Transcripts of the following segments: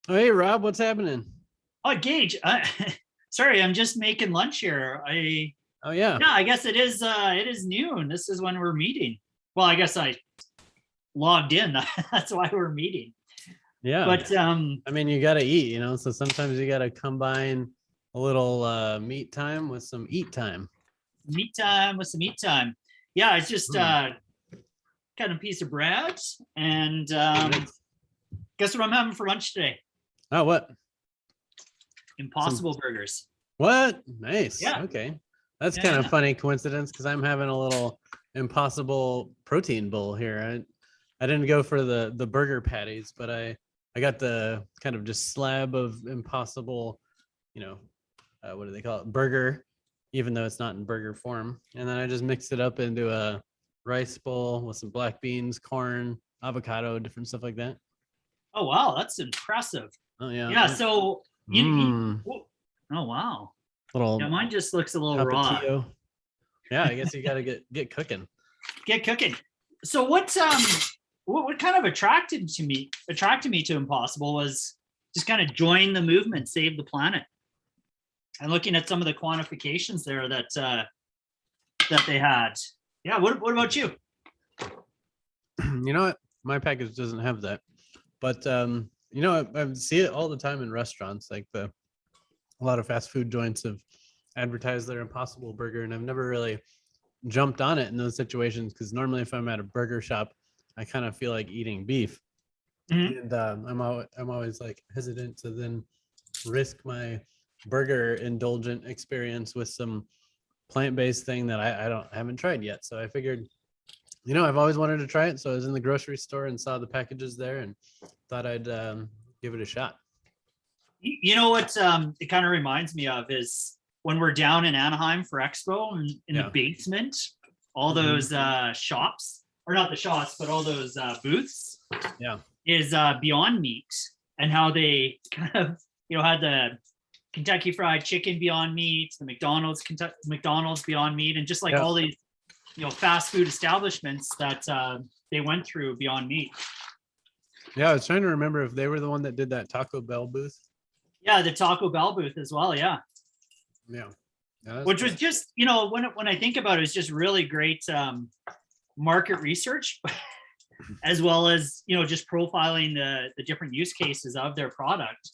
Oh, hey, Rob, what's happening? Oh, Gage, sorry, I'm just making lunch here. Oh, yeah. Yeah, I guess it is noon. This is when we're meeting. Well, I guess I logged in. That's why we're meeting. Yeah. But I mean, you got to eat, so sometimes you got to combine a little meat time with some eat time. meat time with some meat time. Yeah, it's just Hmm. got a piece of bread and Nice. guess what I'm having for lunch today? Oh, what? Some Impossible burgers. what? Nice. Yeah, Okay. That's kind yeah, of yeah. funny coincidence because I'm having a little impossible protein bowl here. I didn't go for the burger patties, but I got the kind of just slab of impossible, you know, what do they call it? Burger, even though it's not in burger form. And then I just mixed it up into a rice bowl with some black beans, corn, avocado, different stuff like that. Oh wow, that's impressive. Oh yeah. Yeah, so Mmm. oh wow. Yeah, Little mine just looks a little raw. tapatio. Yeah, I guess you got to get cooking. Get cooking. So what kind of attracted me to Impossible was just kind of join the movement, save the planet. And looking at some of the quantifications there that they had. Yeah, what about you? You know what? My package doesn't have that, but I see it all the time in restaurants. Like a lot of fast food joints have advertised their Impossible Burger, and I've never really jumped on it in those situations because normally if I'm at a burger shop, I kind of feel like eating beef, Mhm. and I'm always like hesitant to then risk my burger indulgent experience with some plant-based thing that I haven't tried yet. So I figured, I've always wanted to try it. So I was in the grocery store and saw the packages there and thought I'd give it a shot. You know what it kind of reminds me of is when we're down in Anaheim for Expo and in the Yeah. basement, all Mhm. those shops, or not the shops, but all those booths Yeah. is Beyond Meat, and how they kind of had the Kentucky Fried Chicken Beyond Meat, the McDonald's Beyond Meat, and just like Yeah. all these fast food establishments that they went through Beyond Meat. Yeah. I was trying to remember if they were the one that did that Taco Bell booth. Yeah, the Taco Bell booth as well. Yeah, Yeah. Yeah, that's which cool. was just when I think about it, it's just really great market research, as well as just profiling the different use cases of their product.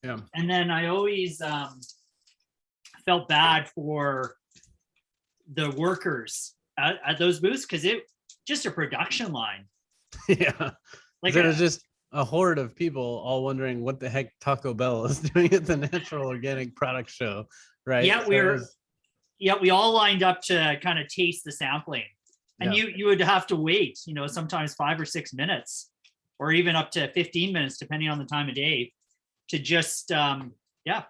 Yeah. And then I always felt bad for the workers at those booths because it just a production line. Yeah. Like There was just a horde of people all wondering what the heck Taco Bell is doing at the Natural Organic Product Show, right? yeah, So it was, we all lined up to kind of taste the sampling, and yeah. you would have to wait, sometimes 5 or 6 minutes, or even up to 15 minutes, depending on the time of day, to just yeah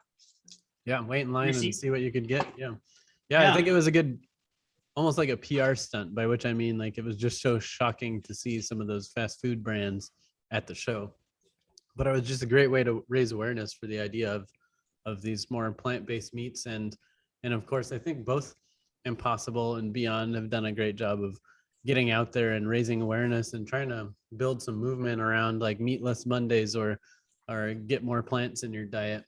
Yeah, wait in line and receive. see what you could get. Yeah. Yeah, I Yeah, think it was a good, almost like a PR stunt, by which I mean like it was just so shocking to see some of those fast food brands at the show. But it was just a great way to raise awareness for the idea of these more plant-based meats, and of course I think both Impossible and Beyond have done a great job of getting out there and raising awareness and trying to build some movement around like meatless Mondays or get more plants in your diet.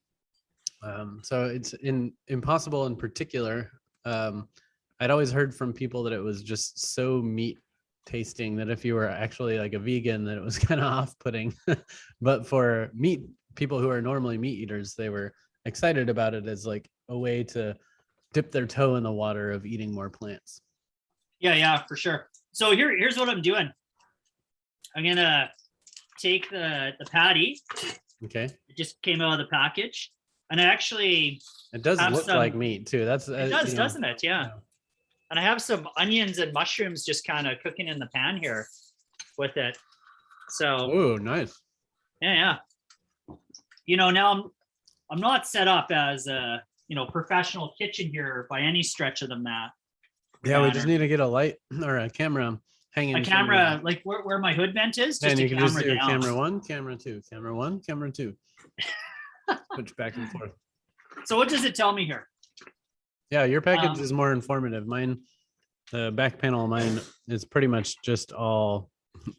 So it's in Impossible in particular. I'd always heard from people that it was just so meat tasting that if you were actually like a vegan, that it was kind of off-putting. But for meat people who are normally meat eaters, they were excited about it as like a way to dip their toe in the water of eating more plants. yeah, for sure. So here's what I'm doing. I'm gonna take the patty. Okay. It just came out of the package, and I actually It does have look like some. meat too. That's It does, doesn't it? Yeah. yeah. And I have some onions and mushrooms just kind of cooking in the pan here with it. So Oh, nice. yeah. Now I'm not set up as a professional kitchen here by any stretch of the Yeah, we just matter. need to get a light or a camera A hanging from your, camera, like where my hood vent is, and just a you can just camera do down. camera one, camera two, camera one, camera two. Switch back and forth. So what does it tell me here? Yeah, your package is more informative. Mine, the back panel of mine is pretty much just all,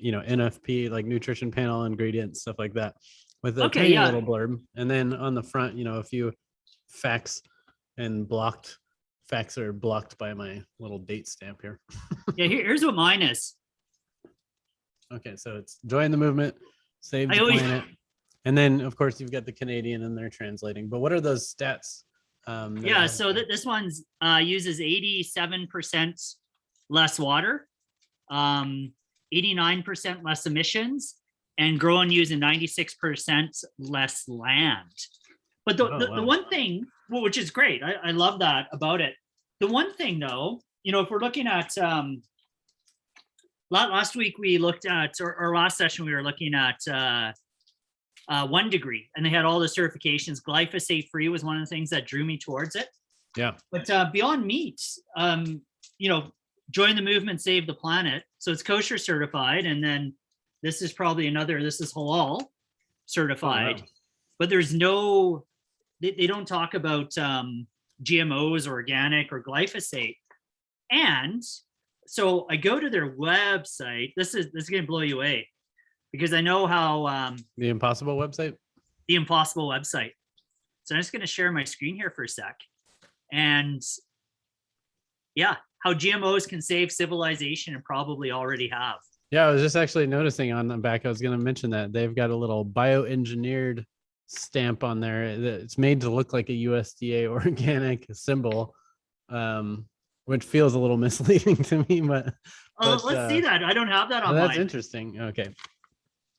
NFP, like nutrition panel, ingredients, stuff like that. with a Okay, tiny yeah. little blurb. And then on the front, a few facts and blocked facts are blocked by my little date stamp here. Yeah, here's what mine is. Okay, so it's join the movement, save I the always planet. And then, of course, you've got the Canadian and they're translating. But what are those stats? Yeah, so this one's uses 87% less water, 89% less emissions, and growing using 96% less land. But the one thing, well, which is great, I love that about it. The one thing though, if we're looking at last week we looked at, or last session we were looking at 1 Degree, and they had all the certifications. Glyphosate free was one of the things that drew me towards it. Yeah. But Beyond Meat, join the movement, save the planet. So it's kosher certified, and then this is probably this is halal certified. Oh, wow. But there's they don't talk about GMOs, organic, or glyphosate. And so I go to their website. This is going to blow you away, because I know how The Impossible website? The Impossible website. So I'm just going to share my screen here for a sec. And yeah, how GMOs can save civilization, and probably already have. Yeah, I was just actually noticing on the back, I was going to mention that they've got a little bioengineered stamp on there. It's made to look like a USDA organic symbol, which feels a little misleading to me. But let's see that. I don't have that on that's mine. interesting. Okay.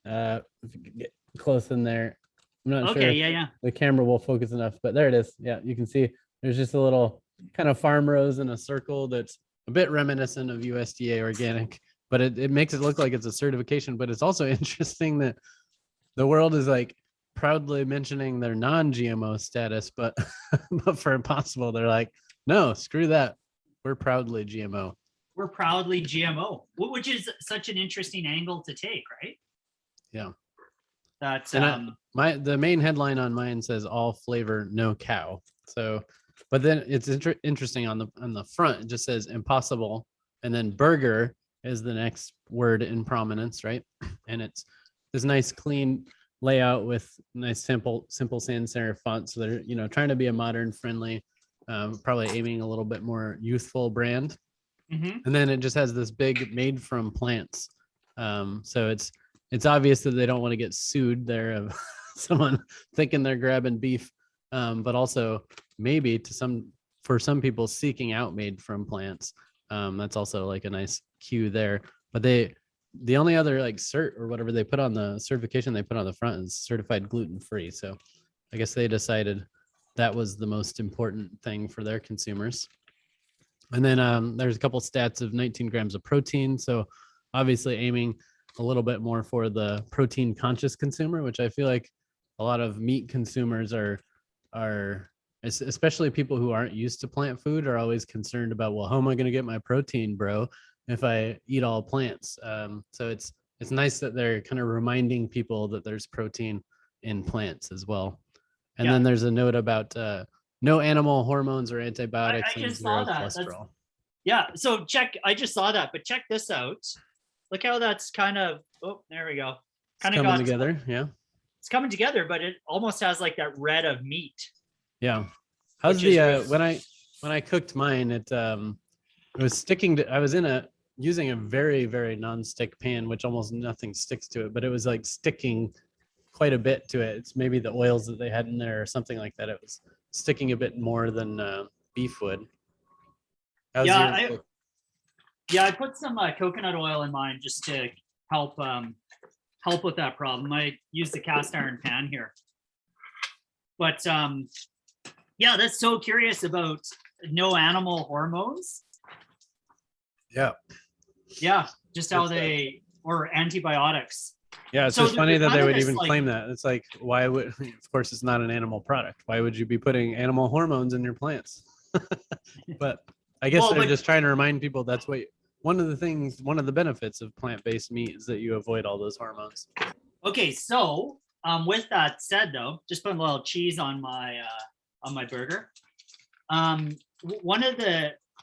If you can get close in there. I'm not sure. Okay, yeah. The camera will focus enough, but there it is. Yeah, you can see there's just a little kind of farm rows in a circle that's a bit reminiscent of USDA organic, but it makes it look like it's a certification. But it's also interesting that the world is like proudly mentioning their non-GMO status, but but for Impossible, they're like, no, screw that. We're proudly GMO. We're proudly GMO, which is such an interesting angle to take, right? Yeah. That's the main headline on mine says all flavor, no cow. So, but then it's interesting on the front, it just says Impossible, and then burger is the next word in prominence, right? And it's this nice clean layout with nice simple sans serif font. So they're trying to be a modern, friendly, probably aiming a little bit more youthful brand. Mm-hmm. And then it just has this big made from plants. So it's obvious that they don't want to get sued there of someone thinking they're grabbing beef, but also maybe for some people seeking out made from plants. That's also like a nice cue there. But the only other like cert or whatever they put on the certification they put on the front is certified gluten-free. So I guess they decided that was the most important thing for their consumers. And then there's a couple stats of 19 grams of protein. So obviously aiming a little bit more for the protein conscious consumer, which I feel like a lot of meat consumers are especially people who aren't used to plant food are always concerned about, well, how am I going to get my protein, bro, if I eat all plants? So it's nice that they're kind of reminding people that there's protein in plants as well. And then there's a note about no animal hormones or antibiotics. I just saw that. Cholesterol. So I just saw that, but check this out. Look how that's kind of, there we go. Kind of coming together. Yeah. It's coming together, but it almost has like that red of meat. Yeah. How's the, when I cooked mine, it was sticking to, I was using a very, very non-stick pan, which almost nothing sticks to it, but it was like sticking quite a bit to it. It's maybe the oils that they had in there or something like that. It was sticking a bit more than beef would. I put some coconut oil in mine just to help with that problem. I use the cast iron pan here. But that's so curious about no animal hormones. Yeah. Yeah, just how or antibiotics. Yeah, it's just funny that they would even claim that. It's like, why would, of course, it's not an animal product. Why would you be putting animal hormones in your plants? But I guess they're just trying to remind people that's what one of the benefits of plant-based meat is that you avoid all those hormones. Okay, so with that said, though, just putting a little cheese on my burger.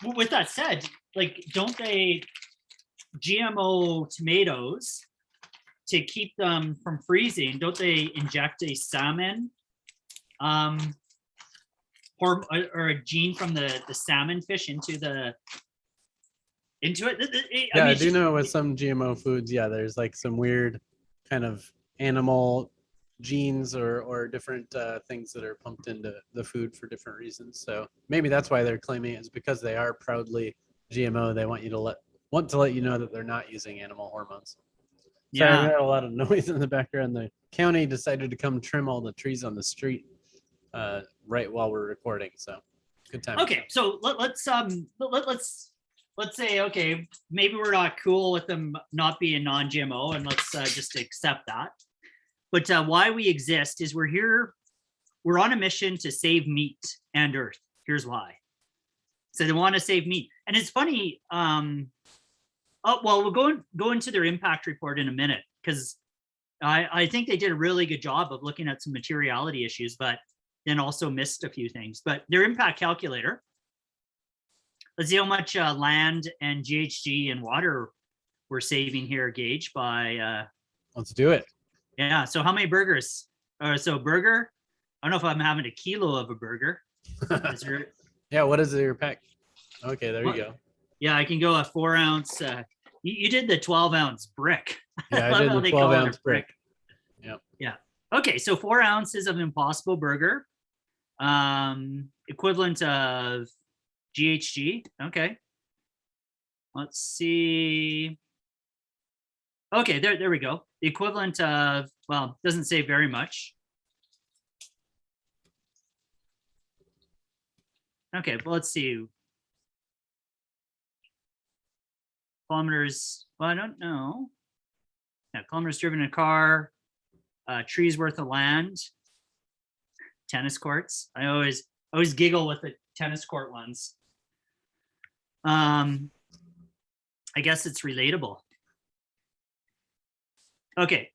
With that said, like, don't they GMO tomatoes to keep them from freezing, don't they inject a salmon or a gene from the salmon fish into it? Yeah, I it's do just- know with some GMO foods, yeah, there's like some weird kind of animal genes or different things that are pumped into the food for different reasons. So maybe that's why they're claiming it's because they are proudly GMO. They want to let you know that they're not using animal hormones. Sorry, we Yeah. had a lot of noise in the background. The county decided to come trim all the trees on the street right while we're recording. So good time. Okay, so let's say, okay, maybe we're not cool with them not being non-GMO, and let's just accept that. But why we exist is we're on a mission to save meat and earth. Here's why. So they want to save meat. And it's funny, we'll go into their impact report in a minute, because I think they did a really good job of looking at some materiality issues, but then also missed a few things. But their impact calculator, let's see how much land and GHG and water we're saving here, Gage, by Let's do it. yeah. So how many burgers? So burger, I don't know if I'm having a kilo of a burger. Is there, Yeah, what is your pack? Okay, there What? you go. yeah, I can go a 4 ounce. You did the 12 ounce brick. Yeah, I love did how the they 12 call it a ounce brick. Yep. Yeah. Okay, so 4 ounces of Impossible Burger, equivalent of GHG. Okay. Let's see. Okay, there we go. The equivalent of, well, doesn't say very much. Okay, well, let's see. Kilometers, well, I don't know. Yeah, kilometers driven in a car, trees worth of land, tennis courts. I always giggle with the tennis court ones. I guess it's relatable. Okay.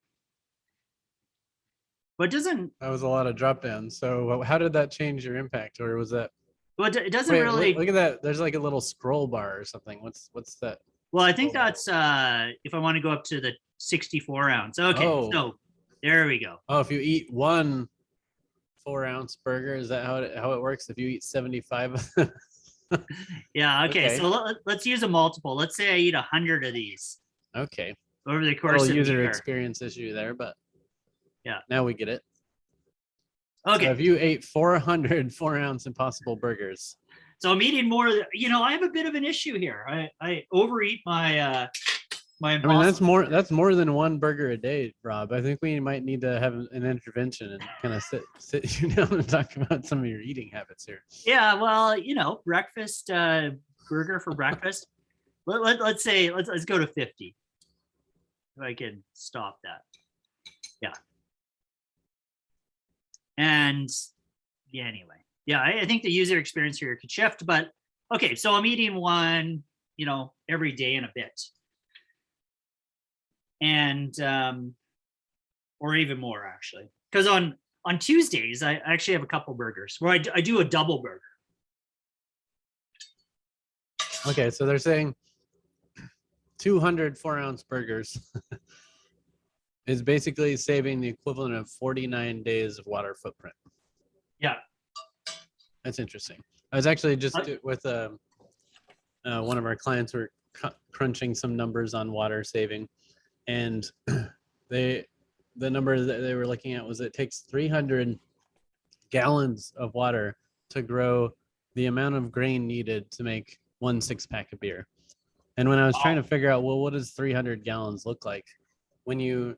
But doesn't, That was a lot of drop downs. So how did that change your impact, or was that? well, it doesn't Wait, really, look at that. There's like a little scroll bar or something. What's that? well, I think scroll bar? that's if I want to go up to the 64 ounce. Okay, Oh. so there we go. Oh, if you eat one 4 ounce burger, is that how it works? If you eat 75. Yeah, okay, Okay. so let's use a multiple. Let's say I eat 100 of these Okay. over the course Little of user the year. experience issue there, but Yeah. now we get it. Okay, So if you ate 400 4-ounce Impossible burgers, so I'm eating more. I have a bit of an issue here. I overeat my my I mean Impossible. that's more than one burger a day, Rob. I think we might need to have an intervention and kind of sit you down and talk about some of your eating habits here. Yeah, well, breakfast burger for breakfast. Let's say let's go to 50. If I can stop that. Yeah. And yeah, anyway. Yeah, I think the user experience here could shift, but okay, so I'm eating one, every day and a bit. And or even more actually. Because on Tuesdays, I actually have a couple burgers where I do a double burger. Okay, so they're saying 200 4-ounce burgers is basically saving the equivalent of 49 days of water footprint. Yeah. That's interesting. I was actually just with one of our clients. We're crunching some numbers on water saving, and the number that they were looking at was it takes 300 gallons of water to grow the amount of grain needed to make 1 6-pack of beer. And when I was trying to figure out, well, what does 300 gallons look like when you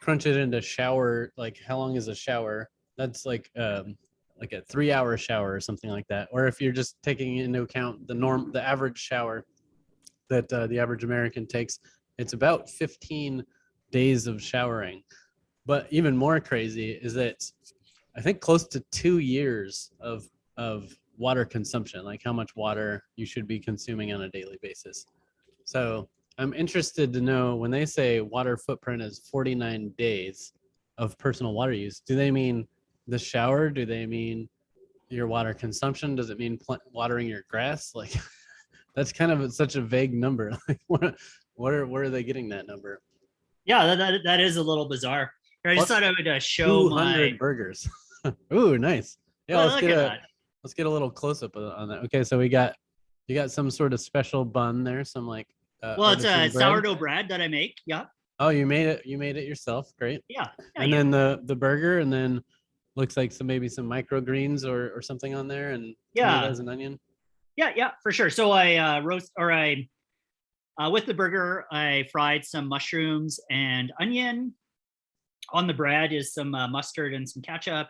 crunch it into shower, like how long is a shower? That's like a 3-hour shower or something like that. Or if you're just taking into account the average shower that the average American takes, it's about 15 days of showering. But even more crazy is that I think close to 2 years of water consumption, like how much water you should be consuming on a daily basis. So I'm interested to know, when they say water footprint is 49 days of personal water use, do they mean the shower? Do they mean your water consumption? Does it mean watering your grass? Like that's kind of such a vague number. Like where are they getting that number? Yeah, that is a little bizarre. I just Plus thought I would show my. 200 burgers. Ooh, nice. Yeah, Well, look at that. let's get a little close up on that. Okay, so you got some sort of special bun there, some like Well, it's a artisan bread. sourdough bread that I make. Yeah, Oh, you made it yourself. Great. yeah, yeah, And yeah, then the burger, and then looks like maybe some microgreens or something on there, and yeah, tomatoes and onion. yeah, yeah, for sure. So I with the burger, I fried some mushrooms and onion. On the bread is some mustard and some ketchup,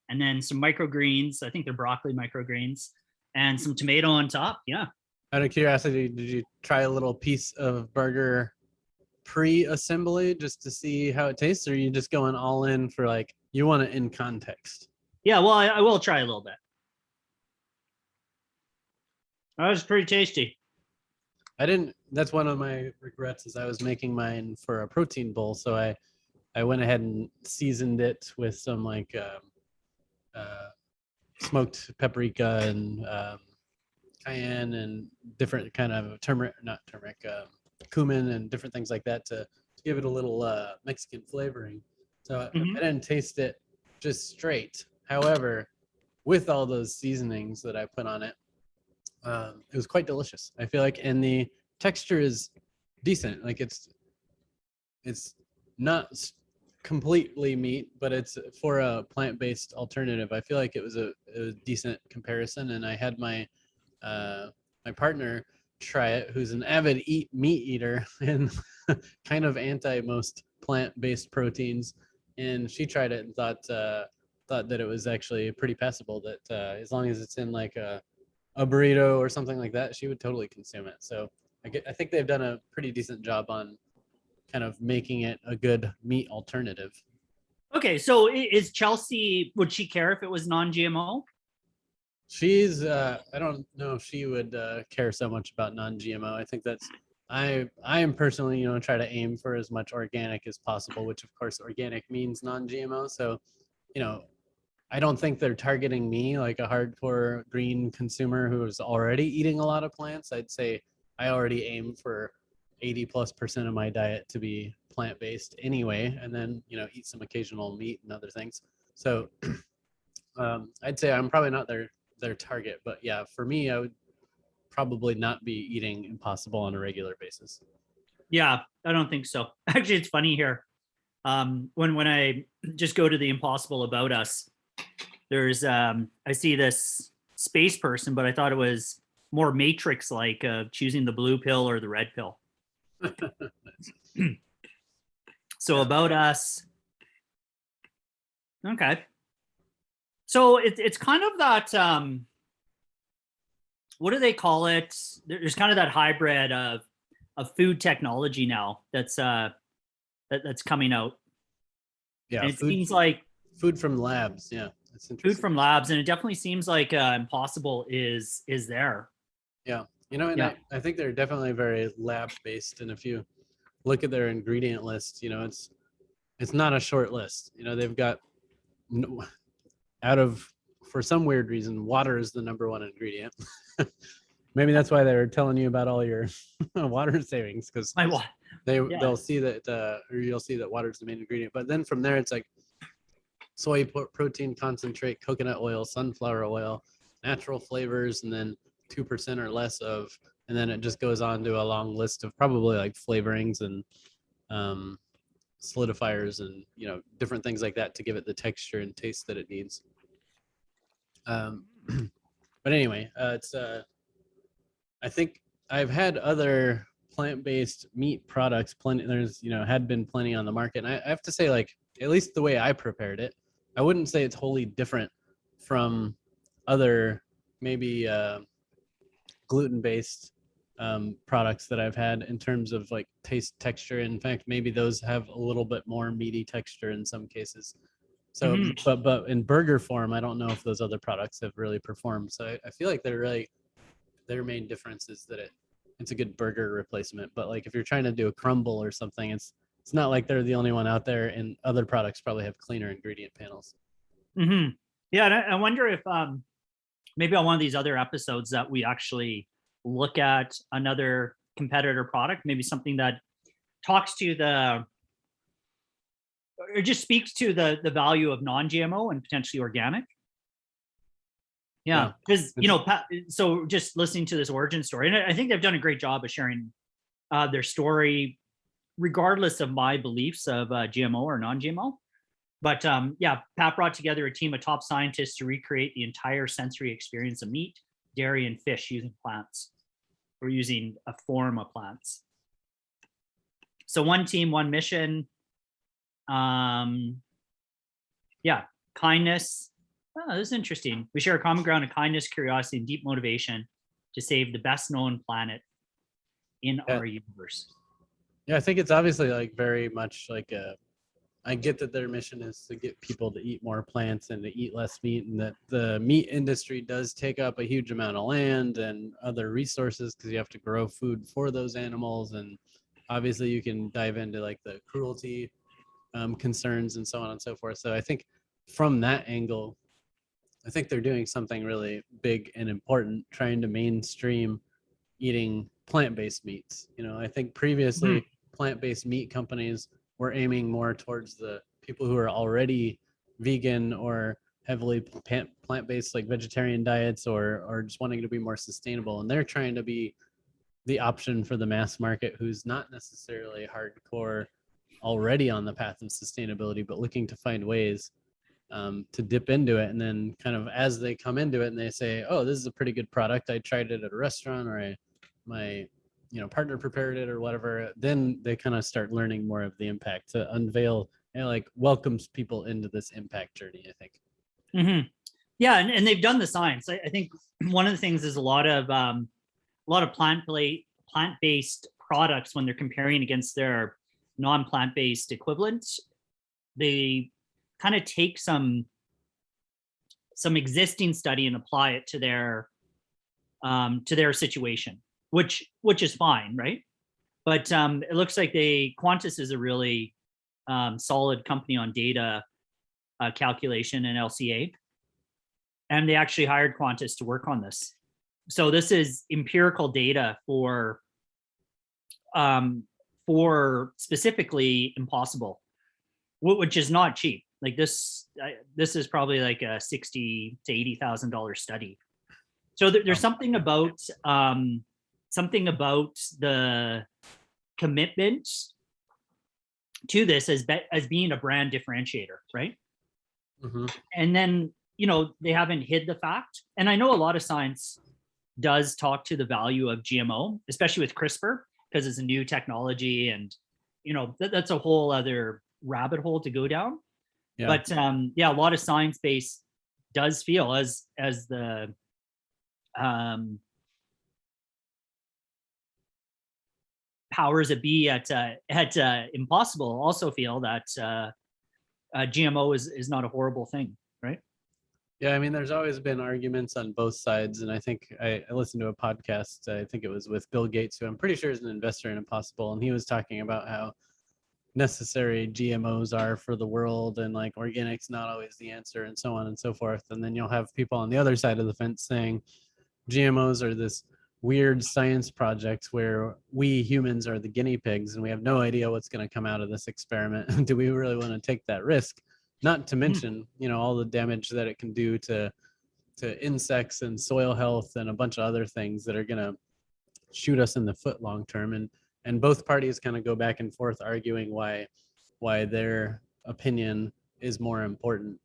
and then some microgreens. I think they're broccoli microgreens, and some tomato on top. Yeah. Out of curiosity, did you try a little piece of burger pre-assembly just to see how it tastes, or are you just going all in for like you want it in context? Yeah, well, I will try a little bit. That was pretty tasty. I didn't. That's one of my regrets is I was making mine for a protein bowl, so I went ahead and seasoned it with some like smoked paprika and cayenne and different kind of turmeric, not turmeric, cumin and different things like that to give it a little Mexican flavoring. So Mhm. I didn't taste it just straight. However, with all those seasonings that I put on it, it was quite delicious. I feel like, and the texture is decent. Like it's not completely meat, but it's for a plant-based alternative. I feel like it was a decent comparison, and I had my partner try it, who's an avid meat eater and kind of anti most plant-based proteins, and she tried it and thought that it was actually pretty passable. That as long as it's in like a burrito or something like that, she would totally consume it. So I think they've done a pretty decent job on kind of making it a good meat alternative. Okay, so is Chelsea? Would she care if it was non-GMO? She's I don't know if she would care so much about non-GMO. I think that's I am personally, try to aim for as much organic as possible, which of course organic means non-GMO. So, you know, I don't think they're targeting me like a hardcore green consumer who is already eating a lot of plants. I'd say I already aim for 80+% of my diet to be plant-based anyway, and then, eat some occasional meat and other things. So I'd say I'm probably not their target, but yeah, for me, I would probably not be eating Impossible on a regular basis. Yeah, I don't think so. Actually, it's funny here. When I just go to the Impossible About Us, there's I see this space person, but I thought it was more Matrix like choosing the blue pill or the red pill. So Yeah. About Us. Okay. So it's kind of that what do they call it? There's kind of that hybrid of food technology now that's coming out. Yeah, And it seems like food from labs. Yeah, that's food interesting. from labs, and it definitely seems like Impossible is there. Yeah, and Yeah. I think they're definitely very lab based. And if you look at their ingredient list, it's not a short list. They've got out of for some weird reason, water is the number one ingredient. Maybe that's why they're telling you about all your water savings, because My what? Yeah. they'll see that or you'll see that water is the main ingredient. But then from there, it's like soy protein concentrate, coconut oil, sunflower oil, natural flavors, and then 2% or less of, and then it just goes on to a long list of probably like flavorings and solidifiers and different things like that to give it the texture and taste that it needs. But anyway, it's I think I've had other plant-based meat products plenty. There's had been plenty on the market, and I have to say, like, at least the way I prepared it, I wouldn't say it's wholly different from other maybe gluten-based products that I've had in terms of like taste, texture. In fact, maybe those have a little bit more meaty texture in some cases. So, but in burger form, I don't know if those other products have really performed. So I feel like their main difference is that it's a good burger replacement. But like if you're trying to do a crumble or something, it's not like they're the only one out there, and other products probably have cleaner ingredient panels. Mm-hmm. Yeah, and I wonder if maybe on one of these other episodes that we actually look at another competitor product, maybe something that talks to It just speaks to the value of non-GMO and potentially organic. Yeah, because so just listening to this origin story, and I think they've done a great job of sharing their story, regardless of my beliefs of GMO or non-GMO. But yeah, Pat brought together a team of top scientists to recreate the entire sensory experience of meat, dairy, and fish using plants, or using a form of plants. So one team, one mission. Yeah, kindness. Oh, this is interesting. We share a common ground of kindness, curiosity, and deep motivation to save the best known planet in our universe. Yeah, I think it's obviously like very much like I get that their mission is to get people to eat more plants and to eat less meat, and that the meat industry does take up a huge amount of land and other resources because you have to grow food for those animals. And obviously you can dive into like the cruelty concerns and so on and so forth. So I think from that angle, I think they're doing something really big and important, trying to mainstream eating plant-based meats. I think previously plant-based meat companies were aiming more towards the people who are already vegan or heavily plant-based, like vegetarian diets, or just wanting to be more sustainable. And they're trying to be the option for the mass market who's not necessarily hardcore already on the path of sustainability, but looking to find ways to dip into it. And then kind of as they come into it and they say, oh, this is a pretty good product, I tried it at a restaurant, or my partner prepared it or whatever, then they kind of start learning more of the impact to unveil, like welcomes people into this impact journey, I think. Yeah, and they've done the science. I think one of the things is a lot of plant-based products, when they're comparing against their non-plant-based equivalents, they kind of take some existing study and apply it to their situation, which is fine, right? But it looks like Qantas is a really solid company on data calculation and LCA, and they actually hired Qantas to work on this. So this is empirical data for specifically Impossible, which is not cheap. Like this is probably like a $60,000 to $80,000 study. So there's something about the commitment to this as being a brand differentiator, right? And then they haven't hid the fact, and I know a lot of science does talk to the value of GMO, especially with CRISPR, because it's a new technology, and that's a whole other rabbit hole to go down. Yeah. But yeah, a lot of science base does feel as the powers that be at Impossible also feel that GMO is not a horrible thing, right? Yeah, I mean, there's always been arguments on both sides, and I think I listened to a podcast. I think it was with Bill Gates, who I'm pretty sure is an investor in Impossible, and he was talking about how necessary GMOs are for the world, and like organic's not always the answer, and so on and so forth. And then you'll have people on the other side of the fence saying GMOs are this weird science project where we humans are the guinea pigs, and we have no idea what's going to come out of this experiment. Do we really want to take that risk? Not to mention, all the damage that it can do to insects and soil health and a bunch of other things that are going to shoot us in the foot long term. And both parties kind of go back and forth arguing why their opinion is more important.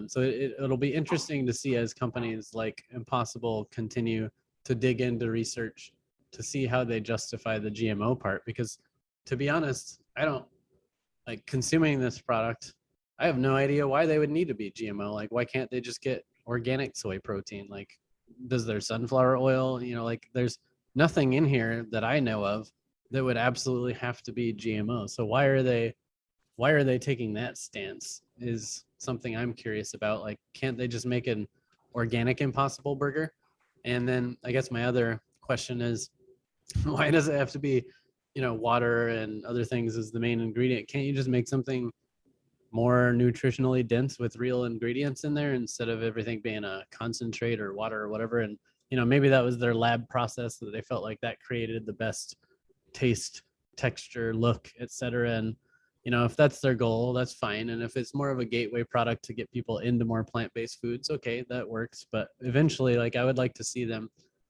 So it'll be interesting to see as companies like Impossible continue to dig into research to see how they justify the GMO part. Because to be honest, I don't like consuming this product. I have no idea why they would need to be GMO. Like, why can't they just get organic soy protein? Like, does their sunflower oil, like there's nothing in here that I know of that would absolutely have to be GMO. So why are they taking that stance is something I'm curious about. Like, can't they just make an organic Impossible burger? And then I guess my other question is, why does it have to be, water and other things as the main ingredient? Can't you just make something more nutritionally dense with real ingredients in there instead of everything being a concentrate or water or whatever? And maybe that was their lab process that they felt like that created the best taste, texture, look, etc. And you know, if that's their goal, that's fine. And if it's more of a gateway product to get people into more plant-based foods, okay, that works. But eventually, like, I would like to see them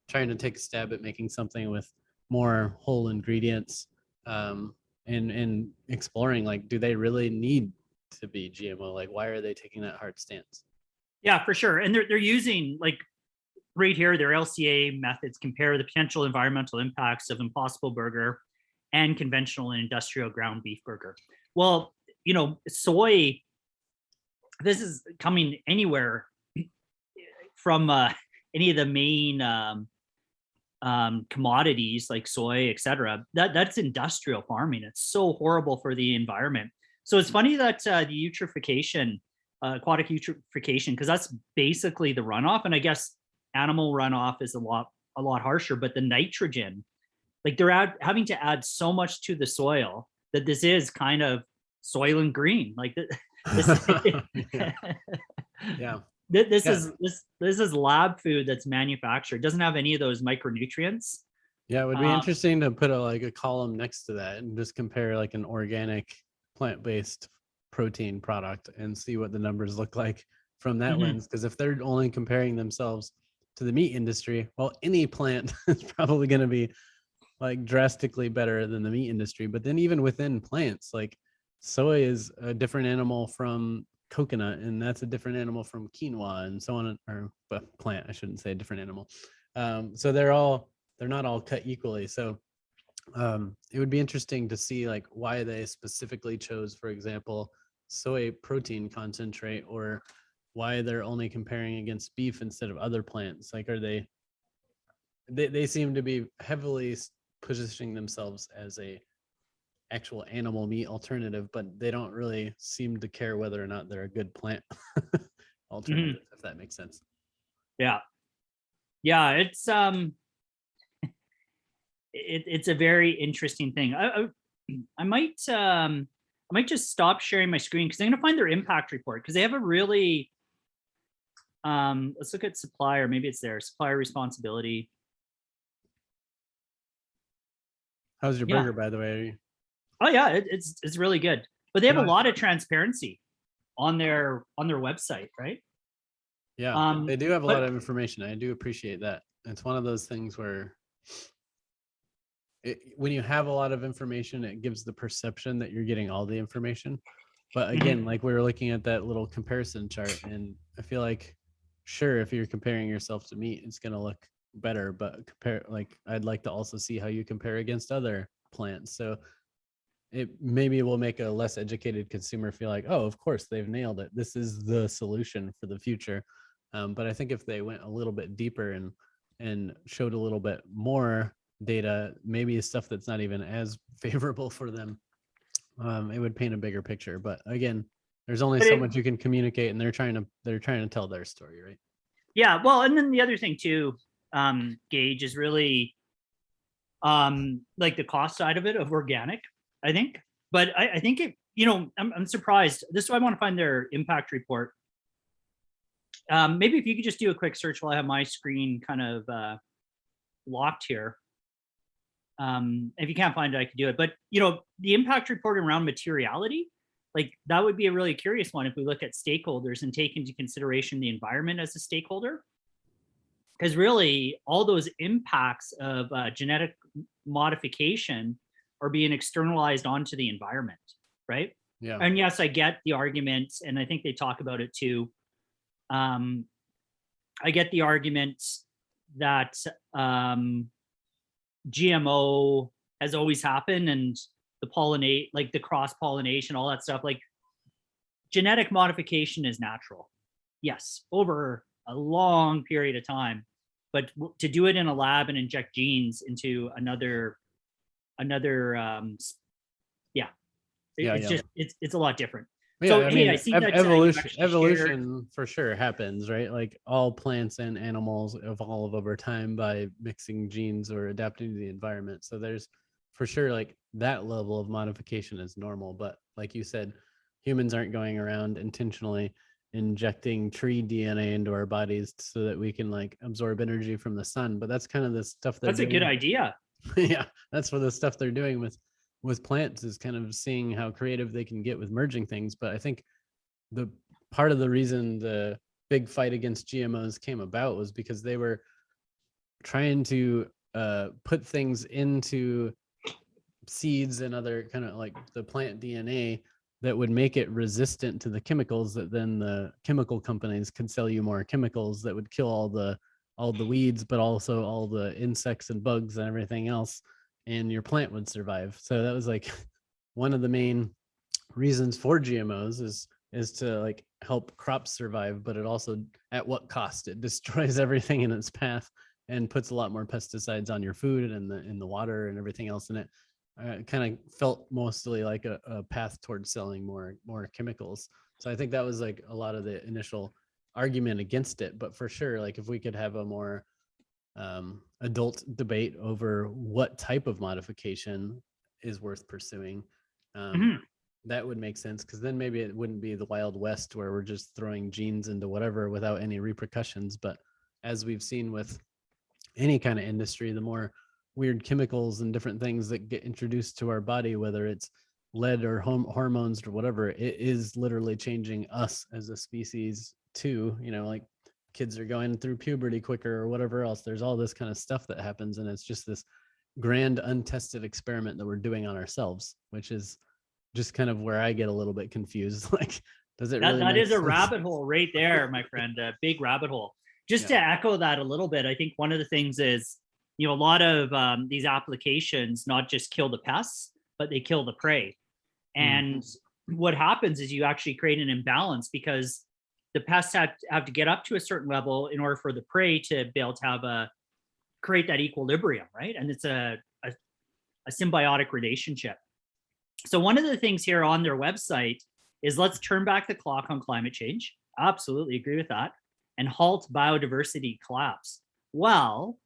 trying to take a stab at making something with more whole ingredients, and exploring, like, do they really need to be GMO? Like, why are they taking that hard stance? Yeah, for sure. And they're using, like, right here, their LCA methods compare the potential environmental impacts of Impossible Burger and conventional and industrial ground beef burger. Well, you know, soy, this is coming anywhere from any of the main commodities like soy, etc. That's industrial farming. It's so horrible for the environment. So it's funny that the eutrophication, aquatic eutrophication, because that's basically the runoff. And I guess animal runoff is a lot harsher, but the nitrogen, like they're having to add so much to the soil that this is kind of Soylent Green. Like this, Yeah. Yeah. this Yeah. is lab food that's manufactured. It doesn't have any of those micronutrients. Yeah, it would be interesting to put a column next to that and just compare like an organic plant-based protein product and see what the numbers look like from that lens. Because if they're only comparing themselves to the meat industry, well, any plant is probably going to be like drastically better than the meat industry. But then even within plants, like soy is a different animal from coconut, and that's a different animal from quinoa, and so on. Or but plant, I shouldn't say a different animal. So they're not all cut equally. So it would be interesting to see like why they specifically chose, for example, soy protein concentrate, or why they're only comparing against beef instead of other plants. Like, are they seem to be heavily positioning themselves as a actual animal meat alternative, but they don't really seem to care whether or not they're a good plant alternative, if that makes sense. Yeah. It's it's a very interesting thing. I might just stop sharing my screen because I'm going to find their impact report, because they have a really let's look at supplier. Maybe it's their supplier responsibility. How's your burger, by the way? Oh yeah, it's really good. But they have a lot of transparency on their website, right? Yeah, they do have a lot of information. I do appreciate that. It's one of those things where when you have a lot of information, it gives the perception that you're getting all the information. But again, like we were looking at that little comparison chart, and I feel like, sure, if you're comparing yourself to meat, it's going to look better, but I'd like to also see how you compare against other plants. So it maybe will make a less educated consumer feel like, oh, of course they've nailed it, this is the solution for the future. But I think if they went a little bit deeper and showed a little bit more data, maybe stuff that's not even as favorable for them, it would paint a bigger picture. But again, there's only so much you can communicate, and they're trying to tell their story, right? Yeah, well, and then the other thing too, Gage, is really like the cost side of it, of organic, I think. But I think it, you know, I'm surprised. This is why I want to find their impact report. Maybe if you could just do a quick search while I have my screen kind of locked here. If you can't find it, I could do it. But, you know, the impact report around materiality, like that would be a really curious one if we look at stakeholders and take into consideration the environment as a stakeholder. Because really, all those impacts of genetic modification are being externalized onto the environment, right? Yeah. And yes, I get the arguments, and I think they talk about it too. I get the arguments that GMO has always happened, and the like the cross pollination, all that stuff. Like genetic modification is natural, yes, over a long period of time, but to do it in a lab and inject genes into another it's a lot different. Yeah, So I hey, mean, I see that evolution for sure happens, right? Like all plants and animals evolve over time by mixing genes or adapting to the environment. So there's for sure like that level of modification is normal. But like you said, humans aren't going around intentionally injecting tree DNA into our bodies so that we can like absorb energy from the sun. But that's kind of the stuff that's a good idea. Yeah, that's for the stuff they're doing with with plants is kind of seeing how creative they can get with merging things. But I think the part of the reason the big fight against GMOs came about was because they were trying to put things into seeds and other kind of like the plant DNA that would make it resistant to the chemicals that then the chemical companies could sell you more chemicals that would kill all the weeds, but also all the insects and bugs and everything else, and your plant would survive. So that was like one of the main reasons for GMOs is to like help crops survive, but it also, at what cost? It destroys everything in its path and puts a lot more pesticides on your food and in the water and everything else in it. Kind of felt mostly like a path towards selling more chemicals. So I think that was like a lot of the initial argument against it. But for sure, like if we could have a more adult debate over what type of modification is worth pursuing, that would make sense, because then maybe it wouldn't be the Wild West where we're just throwing genes into whatever without any repercussions. But as we've seen with any kind of industry, the more weird chemicals and different things that get introduced to our body, whether it's lead or hormones or whatever, it is literally changing us as a species too. You know, like kids are going through puberty quicker or whatever else. There's all this kind of stuff that happens, and it's just this grand untested experiment that we're doing on ourselves, which is just kind of where I get a little bit confused. Like, does it really That make is a sense? rabbit hole right there, my friend, a big rabbit hole. Just to echo that a little bit, I think one of the things is, you know, a lot of these applications not just kill the pests, but they kill the prey. And what happens is you actually create an imbalance, because the pests have to get up to a certain level in order for the prey to be able to create that equilibrium, right? And it's a symbiotic relationship. So one of the things here on their website is, let's turn back the clock on climate change. Absolutely agree with that. And halt biodiversity collapse. Well,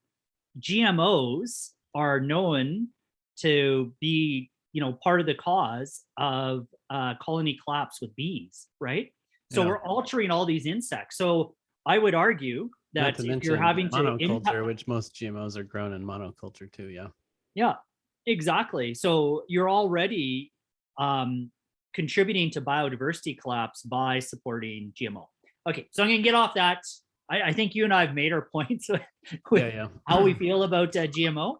GMOs are known to be, you know, part of the cause of colony collapse with bees, right? So we're altering all these insects. So I would argue that if you're having to monoculture, which most GMOs are grown in monoculture too. Yeah, exactly. So you're already contributing to biodiversity collapse by supporting GMO. Okay, so I'm gonna get off that. I think you and I have made our points with how we feel about GMO.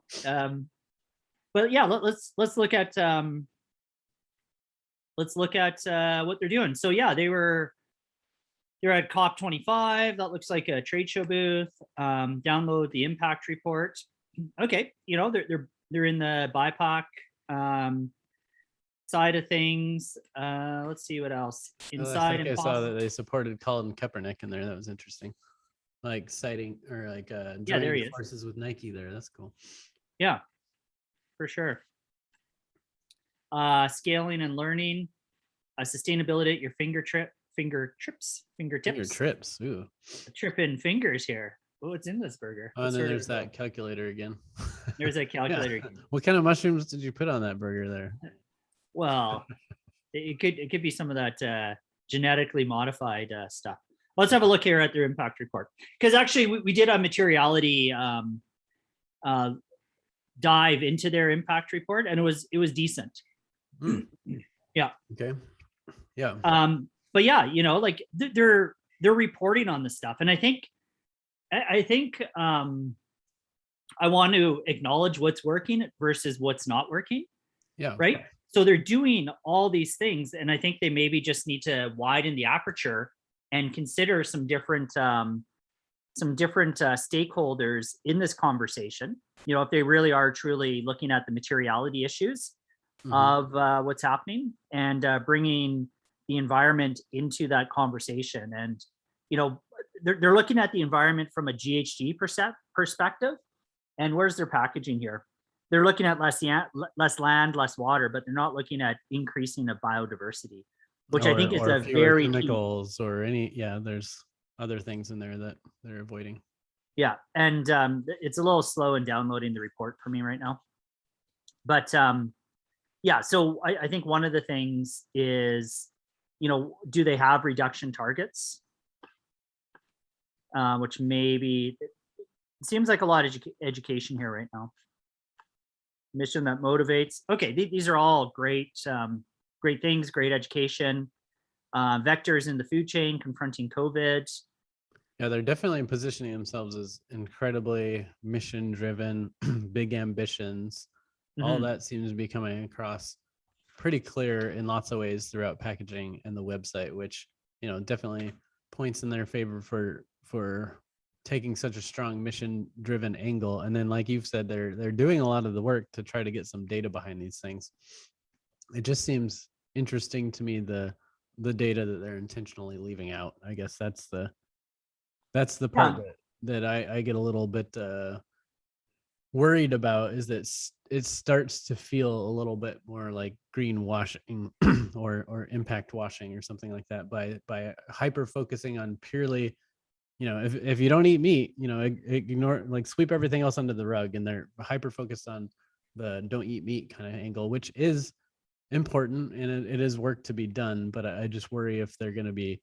But yeah, let's look at what they're doing. So yeah, they're at COP25. That looks like a trade show booth. Download the impact report. Okay, you know, they're in the BIPOC side of things. Let's see what else. Inside. I saw that they supported Colin Kaepernick in there. That was interesting. Like citing or like joining forces with Nike there. That's cool. Yeah, for sure. Scaling and learning, sustainability at your fingertips. Fingertips. Ooh. Tripping fingers here. Oh, what's in this burger? Oh, and then there's that calculator again. There's a calculator again. What kind of mushrooms did you put on that burger there? Well, it could be some of that genetically modified stuff. Let's have a look here at their impact report, because actually we did a materiality dive into their impact report, and it was decent. Yeah. Okay. Yeah. But yeah, you know, like they're reporting on this stuff, and I think I want to acknowledge what's working versus what's not working. Yeah. Right. So they're doing all these things, and I think they maybe just need to widen the aperture and consider some different stakeholders in this conversation. You know, if they really are truly looking at the materiality issues of what's happening, and bringing the environment into that conversation. And, you know, they're looking at the environment from a GHG perspective. And where's their packaging here? They're looking at less land, less water, but they're not looking at increasing of biodiversity, which I think is a very chemicals key. Or any, there's other things in there that they're avoiding. Yeah, and it's a little slow in downloading the report for me right now. But yeah, so I think one of the things is, you know, do they have reduction targets? Which maybe, it seems like a lot of education here right now. mission that motivates. Okay, these are all great, great things, great education. Vectors in the food chain confronting COVID. Yeah, they're definitely positioning themselves as incredibly mission driven, big ambitions. All Mhm. that seems to be coming across pretty clear in lots of ways throughout packaging and the website, which, definitely points in their favor for taking such a strong mission driven angle. And then, like you've said, they're doing a lot of the work to try to get some data behind these things. It just seems interesting to me, the data that they're intentionally leaving out. I guess that's the part Yeah. that I get a little bit worried about, is that it starts to feel a little bit more like greenwashing or impact washing or something like that, by hyper focusing on purely, if you don't eat meat, ignore, like, sweep everything else under the rug, and they're hyper focused on the don't eat meat kind of angle, which is important, and it is work to be done. But I just worry if they're going to be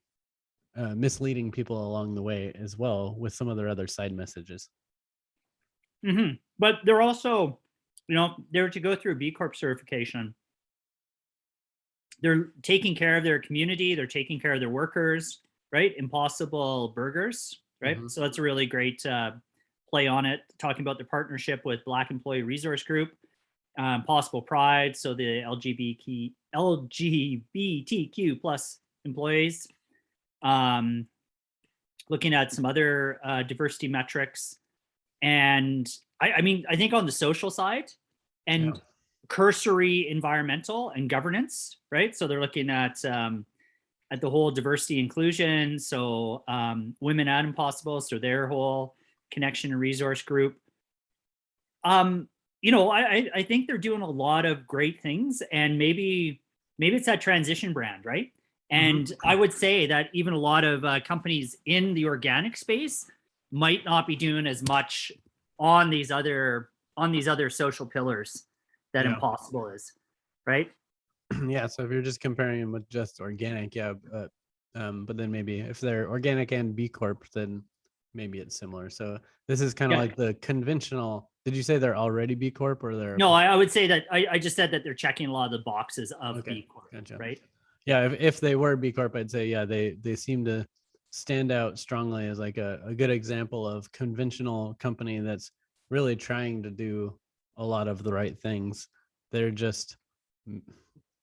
misleading people along the way as well with some of their other side messages. But they're also, they're to go through B Corp certification. They're taking care of their community. They're taking care of their workers, right? Impossible Burgers, right? Mhm. So that's a really great play on it. Talking about the partnership with Black Employee Resource Group, Possible Pride, so the LGBTQ plus employees. Looking at some other diversity metrics. And I mean, I think on the social side and Yeah. cursory environmental and governance, right? So they're looking at the whole diversity inclusion. So Women at Impossible, so their whole connection and resource group. I think they're doing a lot of great things, and maybe it's that transition brand, right? And Mhm. I would say that even a lot of companies in the organic space might not be doing as much on these other social pillars that Yeah. Impossible is, right? Yeah. So if you're just comparing them with just organic, yeah. But then maybe if they're organic and B Corp, then maybe it's similar. So this is kind of Yeah. like the conventional. Did you say they're already B Corp, or they're No, I would say that I just said that they're checking a lot of the boxes of okay? B Corp, Gotcha. right? Yeah. If they were B Corp, I'd say, yeah, they seem to stand out strongly as like a good example of conventional company that's really trying to do a lot of the right things. They're just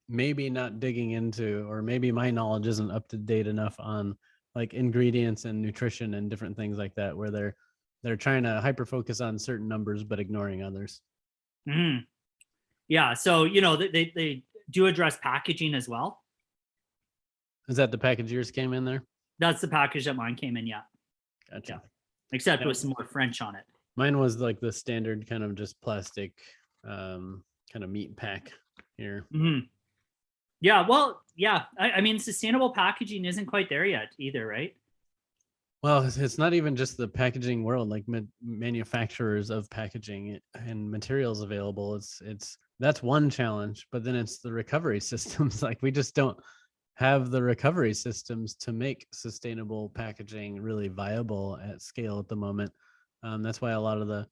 maybe not digging into, or maybe my knowledge isn't up to date enough on like ingredients and nutrition and different things like that, where they're trying to hyper focus on certain numbers but ignoring others. Mhm. Yeah. So they do address packaging as well. Is that the package yours came in there? That's the package that mine came in. Yeah. Yeah. Gotcha. Except Yeah, with some more French on it. mine was like the standard kind of just plastic kind of meat pack here. Mhm. Yeah. Well, yeah. I mean, sustainable packaging isn't quite there yet either, right? Well, it's not even just the packaging world, like manufacturers of packaging and materials available. It's that's one challenge, but then it's the recovery systems. Like, we just don't have the recovery systems to make sustainable packaging really viable at scale at the moment. That's why a lot of the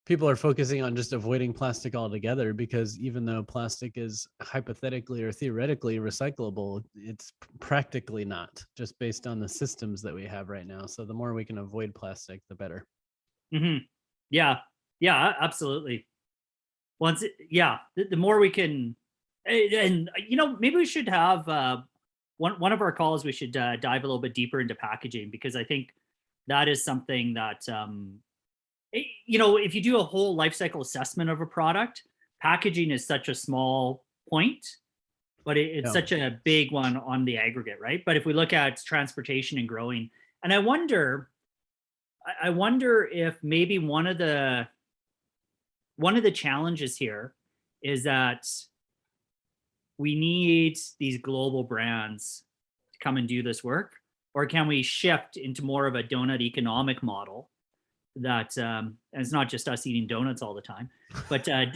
people are focusing on just avoiding plastic altogether, because even though plastic is hypothetically or theoretically recyclable, it's practically not, just based on the systems that we have right now. So the more we can avoid plastic, the better. Hmm. Yeah. Yeah. Absolutely. Yeah, the more we can, and maybe we should have one of our calls. We should dive a little bit deeper into packaging, because I think that is something that if you do a whole life cycle assessment of a product, packaging is such a small point, but it's Yeah. such a big one on the aggregate, right? But if we look at transportation and growing, and I wonder if maybe one of the challenges here is that we need these global brands to come and do this work, or can we shift into more of a donut economic model that and it's not just us eating donuts all the time, but a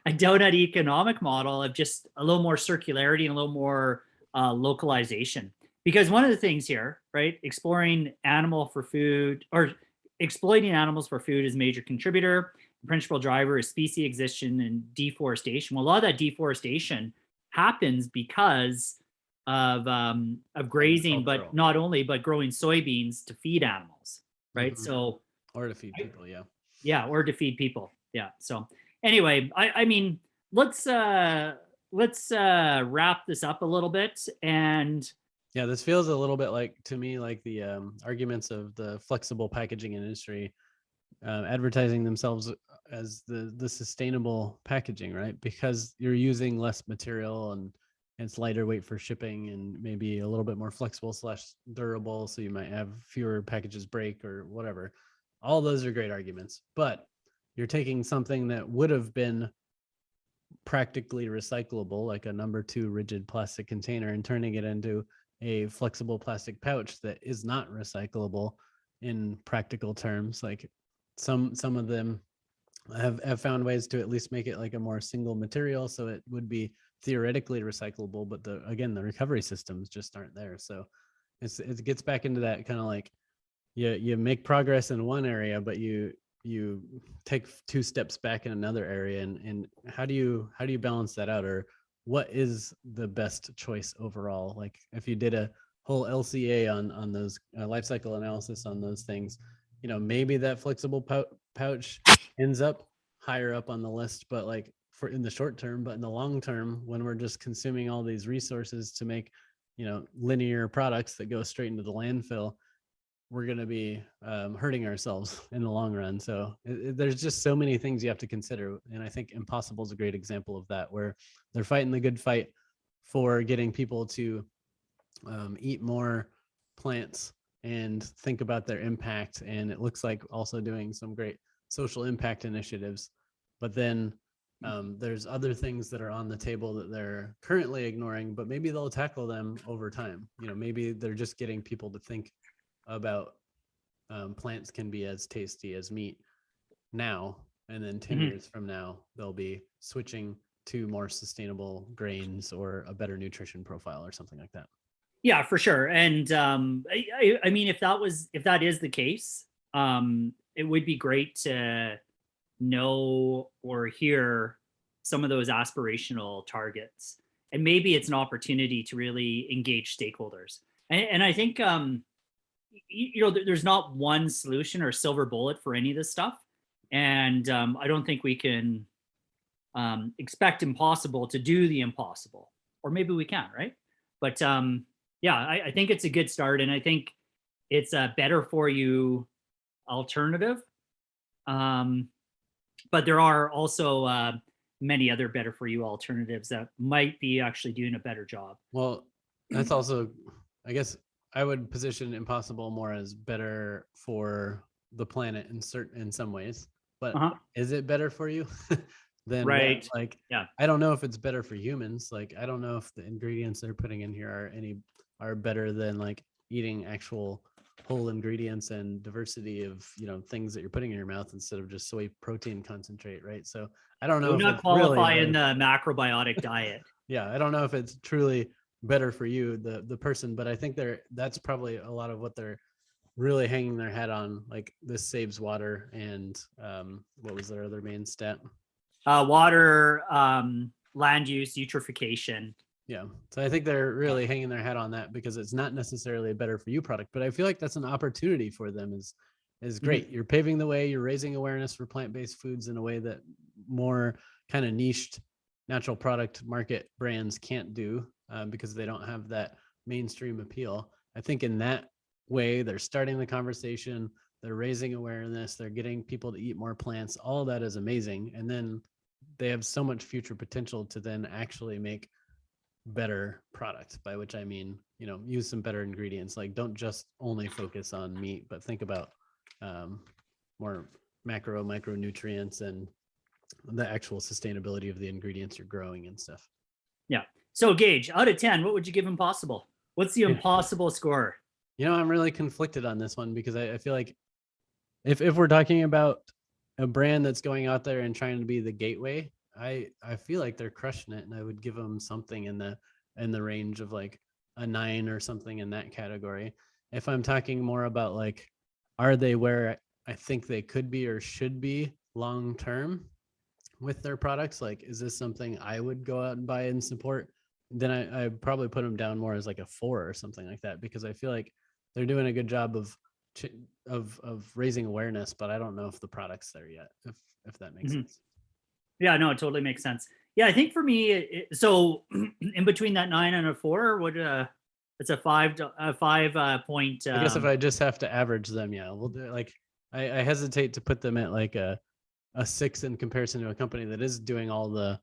donut economic model of just a little more circularity and a little more localization. Because one of the things here, right, exploring animal for food, or exploiting animals for food is a major contributor. principal driver is species extinction and deforestation. Well, a lot of that deforestation happens because of grazing, but Agricultural. not only, but growing soybeans to feed animals, right? Mhm. So Or to feed people, yeah. yeah, or to feed people. Yeah. So anyway, I mean, let's wrap this up a little bit. And Yeah, this feels a little bit like, to me, like the arguments of the flexible packaging industry advertising themselves as the sustainable packaging, right? Because you're using less material and it's lighter weight for shipping and maybe a little bit more flexible slash durable. So you might have fewer packages break or whatever. All those are great arguments, but you're taking something that would have been practically recyclable, like a number 2 rigid plastic container, and turning it into a flexible plastic pouch that is not recyclable in practical terms. Like some of them have found ways to at least make it like a more single material, so it would be theoretically recyclable, but the recovery systems just aren't there. So it gets back into that kind of like, you make progress in one area, but you take 2 steps back in another area, and how do you balance that out, or what is the best choice overall? Like if you did a whole LCA on those life cycle analysis on those things, maybe that flexible pouch ends up higher up on the list, but like for in the short term. But in the long term, when we're just consuming all these resources to make linear products that go straight into the landfill, we're going to be hurting ourselves in the long run. So there's just so many things you have to consider. And I think Impossible is a great example of that, where they're fighting the good fight for getting people to eat more plants and think about their impact. And it looks like also doing some great social impact initiatives. But then there's other things that are on the table that they're currently ignoring, but maybe they'll tackle them over time. Maybe they're just getting people to think about plants can be as tasty as meat now, and then 10 years from now they'll be switching to more sustainable grains or a better nutrition profile or something like that. yeah, for sure. And I mean, if that is the case, it would be great to know or hear some of those aspirational targets, and maybe it's an opportunity to really engage stakeholders. And I think there's not one solution or silver bullet for any of this stuff, and I don't think we can expect Impossible to do the impossible, or maybe we can, right? But yeah, I think it's a good start, and I think it's a better for you alternative. But there are also many other better for you alternatives that might be actually doing a better job. Well, that's also, I guess I would position Impossible more as better for the planet in some ways, but is it better for you? Then right. what? Like, yeah, I don't know if it's better for humans. Like, I don't know if the ingredients they're putting in here are better than like eating actual whole ingredients and diversity of things that you're putting in your mouth instead of just soy protein concentrate, right? So I don't know do if not it's qualify really in the macrobiotic diet. yeah, I don't know if it's truly better for you, the person, but I think that's probably a lot of what they're really hanging their hat on. Like, this saves water, and what was their other main stat? Water, land use, eutrophication. Yeah, so I think they're really hanging their hat on that, because it's not necessarily a better for you product, but I feel like that's an opportunity for them. Is great. You're paving the way, you're raising awareness for plant-based foods in a way that more kind of niched natural product market brands can't do, because they don't have that mainstream appeal. I think in that way, they're starting the conversation, they're raising awareness, they're getting people to eat more plants. All of that is amazing. And then they have so much future potential to then actually make better product, by which I mean, use some better ingredients. Like, don't just only focus on meat, but think about more micronutrients and the actual sustainability of the ingredients you're growing and stuff. Yeah. So Gage, out of 10, what would you give Impossible? What's the Impossible score? I'm really conflicted on this one, because I feel like if we're talking about a brand that's going out there and trying to be the gateway, I feel like they're crushing it, and I would give them something in the range of like a 9 or something in that category. If I'm talking more about like, are they where I think they could be or should be, long term with their products, like, is this something I would go out and buy and support? Then I probably put them down more as like a 4 or something like that, because I feel like they're doing a good job of raising awareness, but I don't know if the product's there yet, if that makes Mhm. sense. Yeah, no, it totally makes sense. Yeah, I think for me, so in between that 9 and a 4, it's a 5 point. I guess if I just have to average them, yeah, we'll do it. Like, I hesitate to put them at like a 6 in comparison to a company that is doing all the,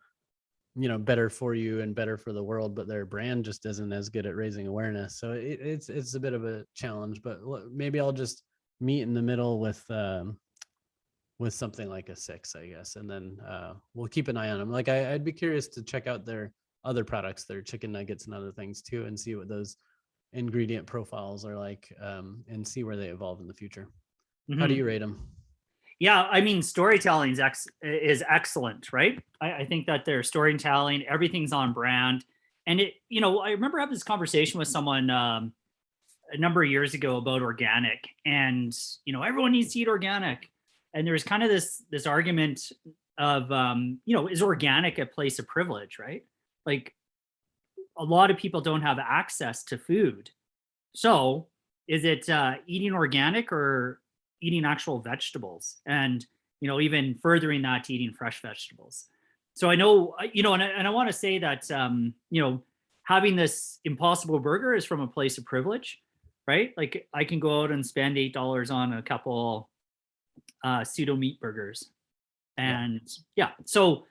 better for you and better for the world, but their brand just isn't as good at raising awareness. So it's a bit of a challenge, but maybe I'll just meet in the middle with something like a 6, I guess, and then we'll keep an eye on them. Like, I'd be curious to check out their other products, their chicken nuggets and other things too, and see what those ingredient profiles are like, and see where they evolve in the future. How do Mhm. you rate them? Yeah, I mean, storytelling is excellent, right? I think that their storytelling, everything's on brand. And I remember having this conversation with someone a number of years ago about organic, and everyone needs to eat organic. And there's kind of this argument of is organic a place of privilege, right? Like, a lot of people don't have access to food. So is it eating organic or eating actual vegetables? And, even furthering that to eating fresh vegetables. So I know, and I want to say that, having this Impossible Burger is from a place of privilege, right? Like, I can go out and spend $8 on a couple pseudo meat burgers. Yeah. And yeah, so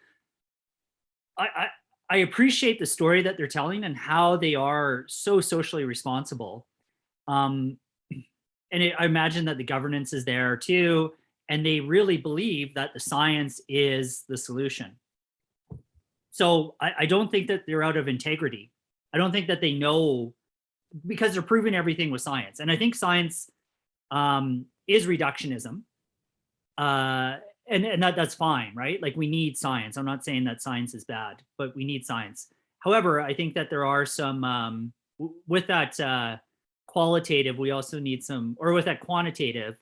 I, I appreciate the story that they're telling and how they are so socially responsible. Um, I imagine that the governance is there too, and they really believe that the science is the solution. So I don't think that they're out of integrity. I don't think that they know, because they're proving everything with science. And I think science is reductionism. And that's fine, right? Like, we need science. I'm not saying that science is bad, but we need science. However, I think that there are some with that qualitative, we also need some, or with that quantitative,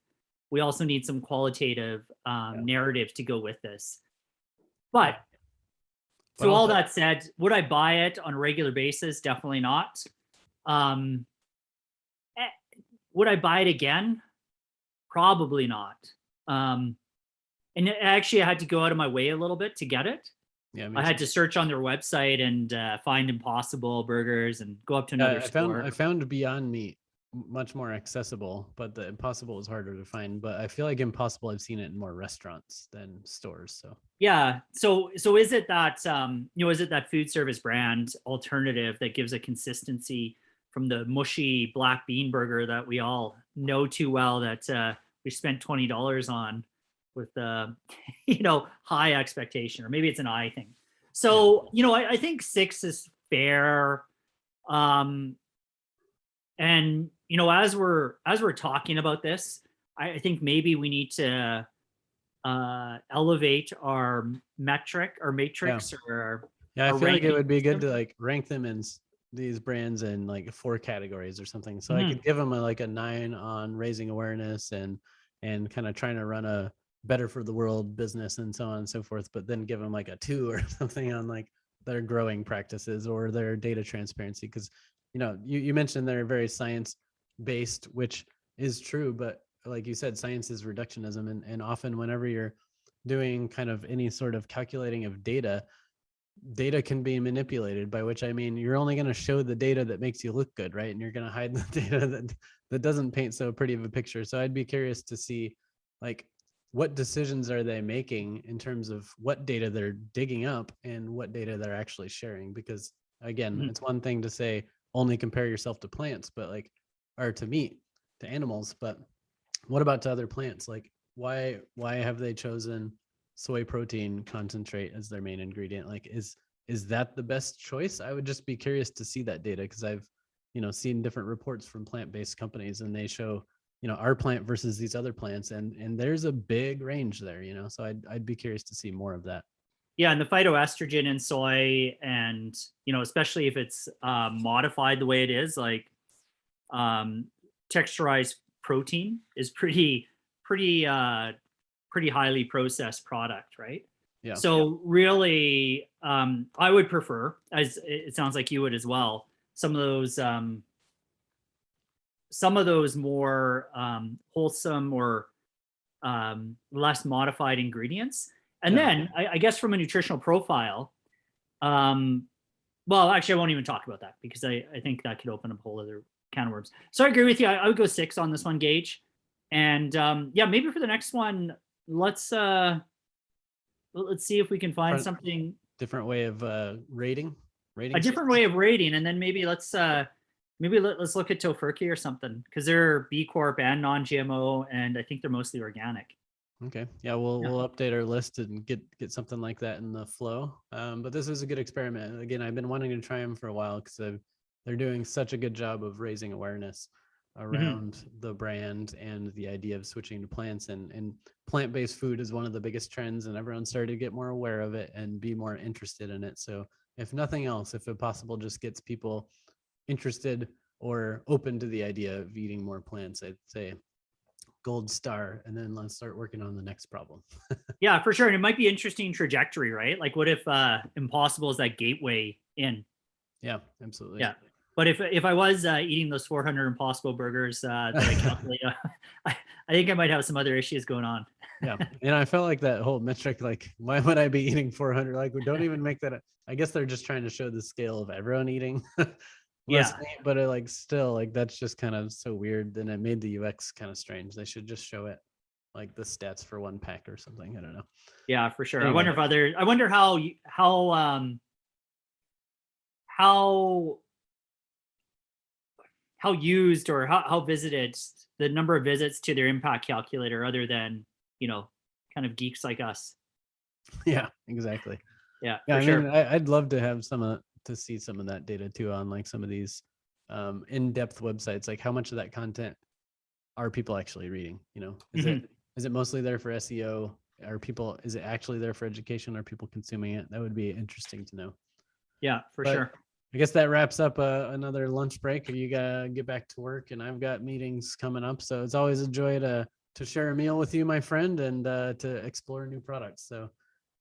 we also need some qualitative narrative to go with this. But But so all also, that said, would I buy it on a regular basis? Definitely not. Um, would I buy it again? Probably not. And actually, I had to go out of my way a little bit to get it. yeah, me I had too. to search on their website and find Impossible Burgers and go up to another I store. found Beyond Meat much more accessible, but the Impossible is harder to find. But I feel like Impossible, I've seen it in more restaurants than stores. So Yeah. So is it that is it that food service brand alternative that gives a consistency from the mushy black bean burger that we all know too well, that we spent $20 on with high expectation, or maybe it's an eye thing. yeah, So I think 6 is fair. Um, and as we're talking about this, I think maybe we need to elevate our metric or yeah, matrix or yeah. I our feel like it ranking would be good system. to like rank them in these brands in like 4 categories or something. So I Mhm. could give them like a 9 on raising awareness and kind of trying to run a better for the world business and so on and so forth. But then give them like a 2 or something on like their growing practices or their data transparency, because you mentioned they're very science based, which is true, but like you said, science is reductionism, and often whenever you're doing kind of any sort of calculating of data can be manipulated, by which I mean you're only going to show the data that makes you look good, right? And you're going to hide the data that doesn't paint so pretty of a picture. So I'd be curious to see, like, what decisions are they making in terms of what data they're digging up and what data they're actually sharing. Because again, Mhm. it's one thing to say only compare yourself to plants, but like, or to meat, to animals, but what about to other plants? Like, why have they chosen soy protein concentrate as their main ingredient? Like, is that the best choice? I would just be curious to see that data, because I've seen different reports from plant-based companies, and they show our plant versus these other plants, and there's a big range there. So I'd be curious to see more of that. Yeah, and the phytoestrogen in soy, and especially if it's modified the way it is, like um, texturized protein is pretty pretty highly processed product, right? Yeah. So really, I would prefer, as it sounds like you would as well, some of those more wholesome or less modified ingredients. And Yeah. then I guess from a nutritional profile, well, actually, I won't even talk about that because I think that could open up a whole other can of worms. So I agree with you. I would go 6 on this one, Gage. And yeah, maybe for the next one, let's see if we can find something, different way of rating. a different way of rating, and then maybe let's look at Tofurkey or something, because they're B Corp and non-GMO, and I think they're mostly organic. Okay. Yeah, we'll update our list and get something like that in the flow. But this is a good experiment. Again, I've been wanting to try them for a while because they're doing such a good job of raising awareness around the brand and the idea of switching to plants, and plant-based food is one of the biggest trends, and everyone's started to get more aware of it and be more interested in it. So if nothing else, if it possible just gets people interested or open to the idea of eating more plants, I'd say gold star, and then let's start working on the next problem. Yeah, for sure. And it might be interesting trajectory, right? Like what if Impossible is that gateway in? Yeah, absolutely. Yeah. But if I was eating those 400 Impossible burgers that I calculate, I think I might have some other issues going on. Yeah. And I felt like that whole metric, like, why would I be eating 400? Like, we don't even make that. I guess they're just trying to show the scale of everyone eating less meat, but it, like, still, like, that's just kind of so weird. Then it made the UX kind of strange. They should just show it like the stats for one pack or something. I don't know. Yeah, for sure. Anyway. I wonder how used or how visited, the number of visits to their impact calculator, other than, kind of geeks like us. Yeah, exactly. Yeah, Yeah, for sure. mean, I'd love to have to see some of that data too on like some of these in-depth websites. Like, how much of that content are people actually reading? Is it mostly there for SEO? Is it actually there for education? Are people consuming it? That would be interesting to know. Yeah, for sure. I guess that wraps up another lunch break. You gotta get back to work, and I've got meetings coming up. So it's always a joy to share a meal with you, my friend, and to explore new products. So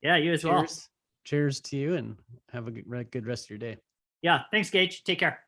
yeah, you as well. Cheers to you, and have a good rest of your day. Yeah, thanks, Gage. Take care.